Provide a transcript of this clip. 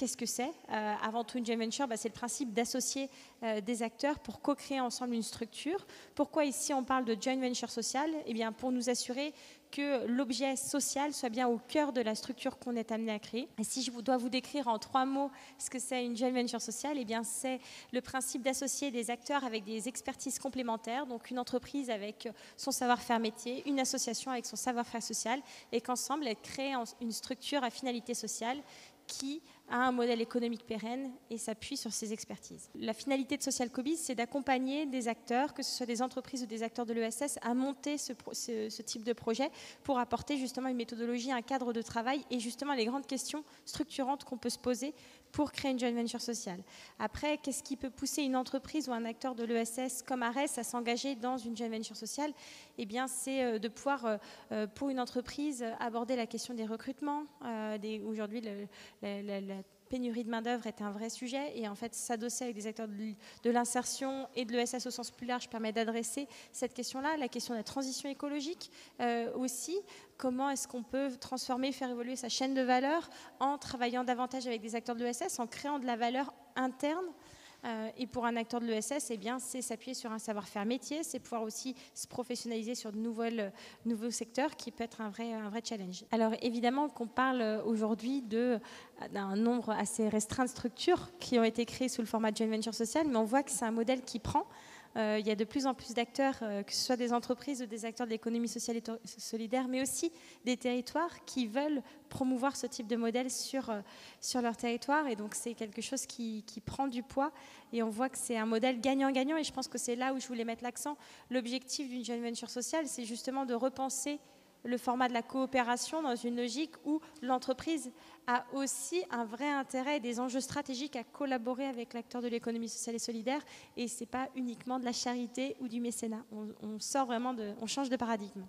qu'est-ce que c'est? Avant tout, une joint venture, c'est le principe d'associer des acteurs pour co-créer ensemble une structure. Pourquoi ici on parle de joint venture sociale? Eh bien, pour nous assurer que l'objet social soit bien au cœur de la structure qu'on est amené à créer. Et si je dois vous décrire en 3 mots ce que c'est une joint venture sociale, eh bien c'est le principe d'associer des acteurs avec des expertises complémentaires, donc une entreprise avec son savoir-faire métier, une association avec son savoir-faire social, et qu'ensemble, elles créent une structure à finalité sociale qui a un modèle économique pérenne et s'appuie sur ses expertises. La finalité de Social Cobiz, c'est d'accompagner des acteurs, que ce soit des entreprises ou des acteurs de l'ESS, à monter ce type de projet pour apporter justement une méthodologie, un cadre de travail et justement les grandes questions structurantes qu'on peut se poser pour créer une joint venture sociale. Après, qu'est-ce qui peut pousser une entreprise ou un acteur de l'ESS comme ARES à s'engager dans une joint venture sociale? Eh bien, c'est de pouvoir, pour une entreprise, aborder la question des recrutements. Aujourd'hui, la pénurie de main-d'œuvre est un vrai sujet et en fait, s'adosser avec des acteurs de l'insertion et de l'ESS au sens plus large permet d'adresser cette question-là, la question de la transition écologique aussi. Comment est-ce qu'on peut transformer, faire évoluer sa chaîne de valeur en travaillant davantage avec des acteurs de l'ESS, en créant de la valeur interne. Et pour un acteur de l'ESS, eh bien, c'est s'appuyer sur un savoir-faire métier, c'est pouvoir aussi se professionnaliser sur de nouveaux secteurs qui peut être un vrai challenge. Alors évidemment qu'on parle aujourd'hui d'un nombre assez restreint de structures qui ont été créées sous le format de joint venture sociale, mais on voit que c'est un modèle qui prend. Il y a de plus en plus d'acteurs, que ce soit des entreprises ou des acteurs de l'économie sociale et solidaire, mais aussi des territoires qui veulent promouvoir ce type de modèle sur leur territoire. Et donc, c'est quelque chose qui prend du poids. Et on voit que c'est un modèle gagnant-gagnant. Et je pense que c'est là où je voulais mettre l'accent. L'objectif d'une joint venture sociale, c'est justement de repenser le format de la coopération dans une logique où l'entreprise a aussi un vrai intérêt et des enjeux stratégiques à collaborer avec l'acteur de l'économie sociale et solidaire. Et ce n'est pas uniquement de la charité ou du mécénat. On sort vraiment on change de paradigme.